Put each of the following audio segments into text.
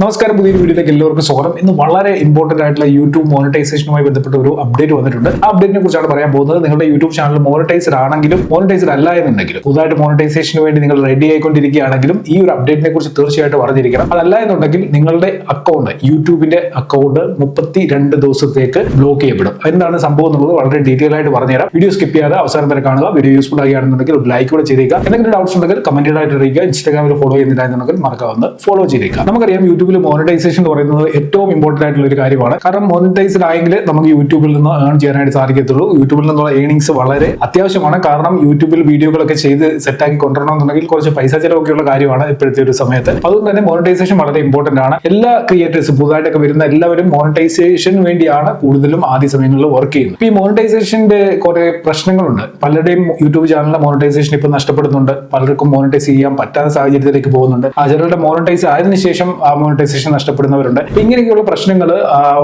നമസ്കാരം, പുതിയൊരു വീഡിയോയിലേക്ക് എല്ലാവർക്കും സ്വാഗതം. ഇന്ന് വളരെ ഇമ്പോർട്ടന്റ് ആയിട്ടുള്ള യൂട്യൂബ് മോണിറ്റൈസേഷനുമായി ബന്ധപ്പെട്ട ഒരു അപ്ഡേറ്റ് വന്നിട്ടുണ്ട്. ആ അപ്ഡേറ്റിനെ കുറിച്ചാണ് പറയാൻ പോകുന്നത്. നിങ്ങളുടെ യൂട്യൂബ് ചാനൽ മോണിറ്റൈസ്ഡ് ആണെങ്കിലും മോണിറ്റൈസ്ഡ് അല്ല എന്നുണ്ടെങ്കിലും പുതുതായിട്ട് മോണിറ്റൈസേഷന് വേണ്ടി നിങ്ങൾ റെഡി ആയിക്കൊണ്ടിരിക്കുകയാണെങ്കിലും ഈ ഒരു അപ്ഡേറ്റിനെ കുറിച്ച് തീർച്ചയായിട്ടും അറിഞ്ഞിരിക്കണം. അതല്ല എന്നുണ്ടെങ്കിൽ നിങ്ങളുടെ അക്കൗണ്ട്, യൂട്യൂബിന്റെ അക്കൗണ്ട് 32 ദിവസത്തേക്ക് ബ്ലോക്ക് ചെയ്യപ്പെടും. എന്താണ് സംഭവം എന്നുള്ളത് വളരെ ഡീറ്റെയിൽ ആയിട്ട് പറഞ്ഞുതരാം. വീഡിയോ സ്കിപ്പ് ചെയ്യാതെ അവസാനം വരെ കാണുക. വീഡിയോ യൂസ്ഫുൾ ആകുകയാണെന്നുണ്ടെങ്കിൽ ഒരു ലൈക്ക് കൂടെ ചെയ്തേക്കുക. എന്തെങ്കിലും ഡൗട്ട്സ് ഉണ്ടെങ്കിൽ കമന്റഡ് ആയിട്ട് അറിയിക്കുക. ഇൻസ്റ്റാഗ്രാമിൽ ഫോളോ ചെയ്യുന്നില്ല എന്നുണ്ടെങ്കിൽ മറക്കാവുന്ന ഫോളോ ചെയ്തേക്കുക. നമുക്കറിയാം യൂട്യൂബിൽ മോണിറ്റൈസേഷൻ എന്ന് പറയുന്നത് ഏറ്റവും ഇമ്പോർട്ടന്റ് ആയിട്ടുള്ള ഒരു കാര്യമാണ്. കാരണം മോണിറ്റൈസ്ഡ് ആയെങ്കിൽ നമുക്ക് യൂട്യൂബിൽ നിന്ന് ഏൺ ചെയ്യാനായിട്ട് സാധിക്കത്തുള്ളൂ. യൂട്യൂബിൽ നിന്നുള്ള ഏണിങ്സ് വളരെ അത്യാവശ്യമാണ്. കാരണം യൂട്യൂബിൽ വീഡിയോകളൊക്കെ ചെയ്ത് സെറ്റാക്കി കൊണ്ടുവരണമെന്നുണ്ടെങ്കിൽ കുറച്ച് പൈസ ചെലവൊക്കെയുള്ള കാര്യമാണ് ഇപ്പോഴത്തെ ഒരു സമയത്ത്. അതുകൊണ്ട് തന്നെ മോണിറ്റൈസേഷൻ വളരെ ഇമ്പോർട്ടന്റ് ആണ്. എല്ലാ ക്രിയേറ്റേഴ്സും പുതുതായിട്ടൊക്കെ വരുന്ന എല്ലാവരും മോണിറ്റൈസേഷന് വേണ്ടിയാണ് കൂടുതലും ആദ്യ സമയങ്ങളിൽ വർക്ക് ചെയ്യുന്നത്. ഈ മോണിറ്റൈസേഷന്റെ കുറെ പ്രശ്നങ്ങളുണ്ട്. പലരുടെയും യൂട്യൂബ് ചാനലിലെ മോണിറ്റൈസേഷൻ ഇപ്പൊ നഷ്ടപ്പെടുന്നുണ്ട്. പലർക്കും മോണിറ്റൈസ് ചെയ്യാൻ പറ്റാത്ത സാഹചര്യത്തിലേക്ക് പോകുന്നുണ്ട്. ചിലരുടെ മോണിറ്റൈസ് ആയതിനു ശേഷം ആ മോണിറ്റൈസേഷൻ നഷ്ടപ്പെടുന്നവരുണ്ട്. ഇങ്ങനെയൊക്കെയുള്ള പ്രശ്നങ്ങൾ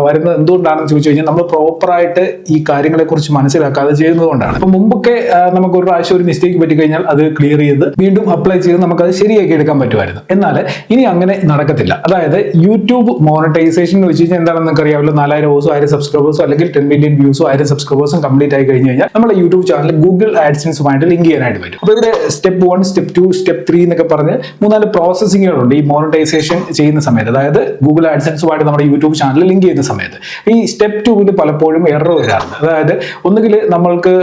വരുന്നത് എന്തുകൊണ്ടാണെന്ന് ചോദിച്ചു കഴിഞ്ഞാൽ നമ്മൾ പ്രോപ്പറായിട്ട് ഈ കാര്യങ്ങളെ കുറിച്ച് മനസ്സിലാക്കാതെ ചെയ്യുന്നതുകൊണ്ടാണ്. അപ്പൊ മുമ്പൊക്കെ നമുക്ക് ഒരു പ്രാവശ്യം ഒരു മിസ്റ്റേക്ക് പറ്റിക്കഴിഞ്ഞാൽ അത് ക്ലിയർ ചെയ്ത് വീണ്ടും അപ്ലൈ ചെയ്ത് നമുക്ക് അത് ശരിയാക്കി എടുക്കാൻ പറ്റുമായിരുന്നു. എന്നാൽ ഇനി അങ്ങനെ നടക്കത്തില്ല. അതായത് യൂട്യൂബ് മോണിറ്റൈസേഷൻ എന്ന് വെച്ച് കഴിഞ്ഞാൽ എന്താണെന്ന് നിങ്ങൾക്ക് അറിയാമല്ലോ. 4000 വ്യൂസോ 1000 സബ്സ്ക്രൈബേഴ്സോ അല്ലെങ്കിൽ 10 മില്യൺ വ്യൂസോ 1000 സബ്സ്ക്രൈബേഴ്സും കംപ്ലീറ്റ് ആയി കഴിഞ്ഞു കഴിഞ്ഞാൽ നമ്മുടെ യൂട്യൂബ് ചാനൽ ഗൂഗിൾ ആഡ്സൻസുമായിട്ട് ലിങ്ക് ചെയ്യാനായിട്ട് പറ്റും. അപ്പൊ ഇവിടെ സ്റ്റെപ്പ് 1, സ്റ്റെപ്പ് 2, സ്റ്റെപ്പ് 3 എന്നൊക്കെ പറഞ്ഞ് 3-4 പ്രോസസ്സിങ്ങുകളുണ്ട് ഈ മോണിറ്റൈസേഷൻ ചെയ്യുന്ന സമയത്ത്. അതായത് ഗൂഗിൾ ആഡ്സൻസുമായിട്ട് നമ്മുടെ യൂട്യൂബ് ചാനൽ ലിങ്ക് ചെയ്യുന്ന സമയത്ത് ഈ സ്റ്റെപ്പ് 2 പലപ്പോഴും എറർ വരാറുണ്ട്. അതായത് ഒന്നുകിൽ നമ്മൾക്ക്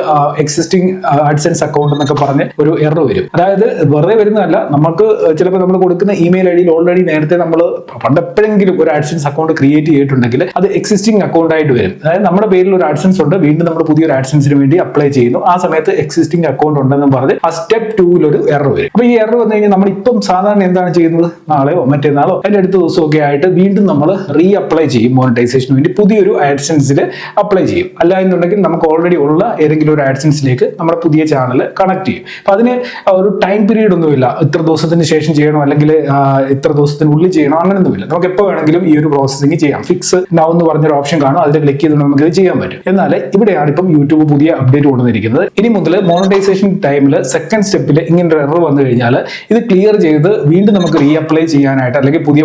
എക്സിസ്റ്റിംഗ് ആഡ്സൻസ് അക്കൗണ്ട് എന്നൊക്കെ പറഞ്ഞ് ഒരു എറർ വരും. അതായത് വെറുതെ വരുന്നതല്ല, നമുക്ക് ചിലപ്പോൾ നമ്മൾ കൊടുക്കുന്ന ഇമെയിൽ ഐഡിയിൽ ഓൾറെഡി നേരത്തെ നമ്മൾ പണ്ടെപ്പോഴെങ്കിലും ഒരു ആഡ്സൻസ് അക്കൗണ്ട് ക്രിയേറ്റ് ചെയ്തിട്ടുണ്ടെങ്കിൽ അത് എക്സിസ്റ്റിംഗ് അക്കൗണ്ട് ആയിട്ട് വരും. അതായത് നമ്മുടെ പേരിൽ ഒരു ആഡ്സൻസ് ഉണ്ട്, വീണ്ടും നമ്മൾ പുതിയൊരു ആഡ്സൻസിന് വേണ്ടി അപ്ലൈ ചെയ്യുന്നു. ആ സമയത്ത് എക്സിസ്റ്റിംഗ് അക്കൗണ്ട് ഉണ്ടെന്ന് പറഞ്ഞ് ആ സ്റ്റെപ്പ് 2 ഒരു എറർ വരും. അപ്പൊ ഈ എറർ വന്നു കഴിഞ്ഞാൽ നമ്മൾ ഇപ്പം സാധാരണ എന്താണ് ചെയ്യുന്നത്? നാളെയോ മറ്റന്നാളോ അതിന്റെ അടുത്ത ദിവസമൊക്കെ ആയിട്ട് വീണ്ടും നമ്മൾ റീ അപ്ലൈ ചെയ്യും. മോണിറ്റൈസേഷന് വേണ്ടി പുതിയൊരു ആഡ്സൻസിൽ അപ്ലൈ ചെയ്യും. അല്ല എന്നുണ്ടെങ്കിൽ നമുക്ക് ഓൾറെഡി ഉള്ള ഏതെങ്കിലും ഒരു ആഡ്സൻസിലേക്ക് നമ്മുടെ പുതിയ ചാനൽ കണക്ട് ചെയ്യും. അപ്പൊ അതിന് ഒരു ടൈം പീരീഡ് ഒന്നുമില്ല. ഇത്ര ദിവസത്തിന് ശേഷം ചെയ്യണോ അല്ലെങ്കിൽ ഇത്ര ദിവസത്തിനുള്ളിൽ ചെയ്യണോ, അങ്ങനെയൊന്നുമില്ല. നമുക്ക് എപ്പോൾ വേണമെങ്കിലും ഈ ഒരു പ്രോസസ്സിംഗ് ചെയ്യാം. ഫിക്സ് നൗ എന്ന് പറഞ്ഞൊരു ഓപ്ഷൻ കാണും, അതിൽ ക്ലിക്ക് ചെയ്തുകൊണ്ട് നമുക്ക് ഇത് ചെയ്യാൻ പറ്റും. എന്നാൽ ഇവിടെയാണ് ഇപ്പം യൂട്യൂബ് പുതിയ അപ്ഡേറ്റ് കൊണ്ടുവന്നിരിക്കുന്നത്. ഇനി മുതൽ മോണിറ്റൈസേഷൻ ടൈമിൽ സെക്കൻഡ് സ്റ്റെപ്പിൽ ഇങ്ങനെ ഒരു എറർ വന്നു കഴിഞ്ഞാൽ ഇത് ക്ലിയർ ചെയ്ത് വീണ്ടും നമുക്ക് റീ അപ്ലൈ ചെയ്യാനായിട്ട് അല്ലെങ്കിൽ പുതിയ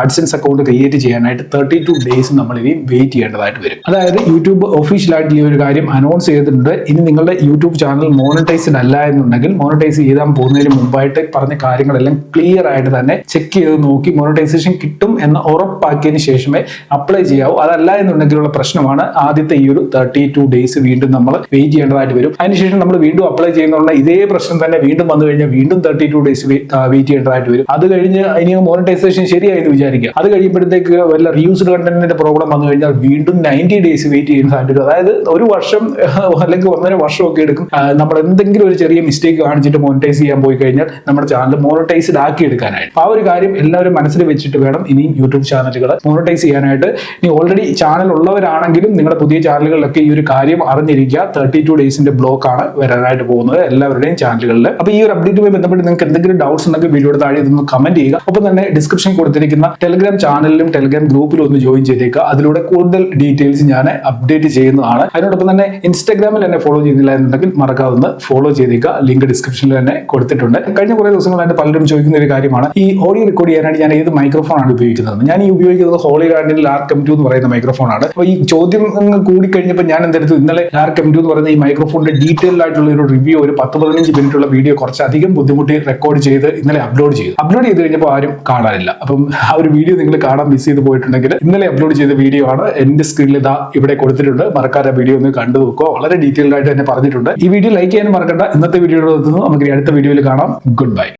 ആഡ്സൻസ് അക്കൗണ്ട് ക്രിയേറ്റ് ചെയ്യാനായിട്ട് 32 ഡേയ്സ് നമ്മൾ ഇനി വെയിറ്റ് ചെയ്യേണ്ടതായിട്ട് വരും. അതായത് യൂട്യൂബ് ഒഫീഷ്യലായിട്ട് ഈ ഒരു കാര്യം അനൗൺസ് ചെയ്തിട്ടുണ്ട്. ഇനി നിങ്ങളുടെ യൂട്യൂബ് ചാനൽ മോണിറ്റൈസ്ഡ് അല്ല എന്നുണ്ടെങ്കിൽ മോണിറ്റൈസ് ചെയ്താൽ പോകുന്നതിന് മുമ്പായിട്ട് പറഞ്ഞ കാര്യങ്ങളെല്ലാം ക്ലിയർ ആയിട്ട് തന്നെ ചെക്ക് ചെയ്ത് നോക്കി മോണിറ്റൈസേഷൻ കിട്ടും എന്ന് ഉറപ്പാക്കിയതിന് ശേഷമേ അപ്ലൈ ചെയ്യാവൂ. അതല്ല എന്നുണ്ടെങ്കിലുള്ള പ്രശ്നമാണ് ആദ്യത്തെ ഈ ഒരു 32 ഡേയ്സ് വീണ്ടും നമ്മൾ വെയിറ്റ് ചെയ്യേണ്ടതായിട്ട് വരും. അതിനുശേഷം നമ്മൾ വീണ്ടും അപ്ലൈ ചെയ്യുന്നുള്ള ഇതേ പ്രശ്നം തന്നെ വീണ്ടും വന്നു കഴിഞ്ഞാൽ വീണ്ടും 32 ഡേയ്സ് വെയിറ്റ് ചെയ്യേണ്ടതായിട്ട് വരും. അത് കഴിഞ്ഞ് ഇനി മോണിറ്റൈസേഷൻ ശരിയായി എന്ന് വിചാരിക്കുക. അത് കഴിയുമ്പോഴത്തേക്ക് വല്ല റീയൂസ്ഡ് കണ്ടന്റിന്റെ പ്രോബ്ലം വന്നു കഴിഞ്ഞാൽ വീണ്ടും 90 ഡേയ്സ് വെയിറ്റ് ചെയ്യുന്ന സാധ്യത. അതായത് ഒരു വർഷം അല്ലെങ്കിൽ 1.5 വർഷമൊക്കെ എടുക്കും. നമ്മൾ എന്തെങ്കിലും ഒരു ചെറിയ മിസ്റ്റേക്ക് കാണിച്ചിട്ട് മോണിറ്റൈസ് ചെയ്യാൻ പോയി കഴിഞ്ഞാൽ നമ്മുടെ ചാനൽ മോണിറ്റൈസ്ഡ് ആക്കി എടുക്കാനായിട്ട്. ആ ഒരു കാര്യം എല്ലാവരും മനസ്സിൽ വെച്ചിട്ട് വേണം ഇനിയും യൂട്യൂബ് ചാനലുകൾ മോണിറ്റൈസ് ചെയ്യാനായിട്ട്. ഇനി ഓൾറെഡി ചാനൽ ഉള്ളവരാണെങ്കിലും നിങ്ങളുടെ പുതിയ ചാനലുകളിലൊക്കെ ഈ ഒരു കാര്യം അറിഞ്ഞിരിക്കുക. 32 ഡേയ്സിന്റെ ബ്ലോക്ക് ആണ് വരാനായിട്ട് പോകുന്നത് എല്ലാവരുടെയും ചാനലുകളിൽ. അപ്പൊ ഈ ഒരു അപ്ഡേറ്റുമായി ബന്ധപ്പെട്ട് നിങ്ങൾക്ക് എന്തെങ്കിലും ഡൗട്ട്സ് ഉണ്ടെങ്കിൽ വീഡിയോയുടെ താഴെ ഇതൊന്ന് കമന്റ് ചെയ്യുക. ഒപ്പം തന്നെ ഡിസ്ക്രിപ്ഷൻ കൊടുത്തിരിക്കുന്ന ടെലിഗ്രാം ചാനലിലും ടെലിഗ്രാം ഗ്രൂപ്പിലും ഒന്ന് ജോയിൻ ചെയ്തേക്കുക. അതിലൂടെ കൂടുതൽ ഡീറ്റെയിൽസ് ഞാൻ അപ്ഡേറ്റ് ചെയ്യുന്നതാണ്. അതിനോടൊപ്പം തന്നെ ഇൻസ്റ്റാഗ്രാമിൽ എന്നെ ഫോളോ ചെയ്യുന്നില്ല എന്നുണ്ടെങ്കിൽ മറക്കാവുന്ന ഫോളോ ചെയ്തേക്കുക. ലിങ്ക് ഡിസ്ക്രിപ്ഷനിൽ തന്നെ കൊടുത്തിട്ടുണ്ട്. കഴിഞ്ഞ കുറേ ദിവസങ്ങളായിട്ട് പലരും ചോദിക്കുന്ന ഒരു കാര്യമാണ് ഈ ഓഡിയോ റെക്കോർഡ് ചെയ്യാനായിട്ട് ഞാൻ ഏത് മൈക്രോഫോൺ ആണ് ഉപയോഗിക്കുന്നത്. ഞാൻ ഈ ഉപയോഗിക്കുന്നത് ഹോളി ലാൻഡിൽ RCM2 എന്ന് പറയുന്ന മൈക്രോഫോൺ ആണ്. അപ്പോൾ ഈ ചോദ്യം കൂടിക്കഴിഞ്ഞപ്പോൾ ഞാൻ എന്തെടുത്തു, ഇന്നലെ RCM2 എന്ന് പറയുന്ന ഈ മൈക്രോഫോണിന്റെ ഡീറ്റെയിൽ ആയിട്ടുള്ള ഒരു റിവ്യൂ, ഒരു 10-15 മിനിറ്റുള്ള വീഡിയോ കുറച്ചധികം ബുദ്ധിമുട്ടി റെക്കോർഡ് ചെയ്ത് ഇന്നലെ അപ്ലോഡ് ചെയ്ത് കഴിഞ്ഞപ്പോൾ ആരും കാണാനില്ല. അപ്പം ആ ഒരു വീഡിയോ നിങ്ങൾ കാണാൻ മിസ് ചെയ്ത് പോയിട്ടുണ്ടെങ്കിൽ ഇന്നലെ അപ്ലോഡ് ചെയ്ത വീഡിയോ ആണ്. എന്റെ സ്ക്രീനിൽ ഇതാ ഇവിടെ കൊടുത്തിട്ടുണ്ട്. മറക്കാതെ വീഡിയോ ഒന്ന് കണ്ടു നോക്കുക. വളരെ ഡീറ്റെയിൽഡ് ആയിട്ട് തന്നെ പറഞ്ഞിട്ടുണ്ട്. ഈ വീഡിയോ ലൈക്ക് ചെയ്യാനും മറക്കണ്ട. ഇന്നത്തെ വീഡിയോ നമുക്ക് അടുത്ത വീഡിയോയിൽ കാണാം. Good bye.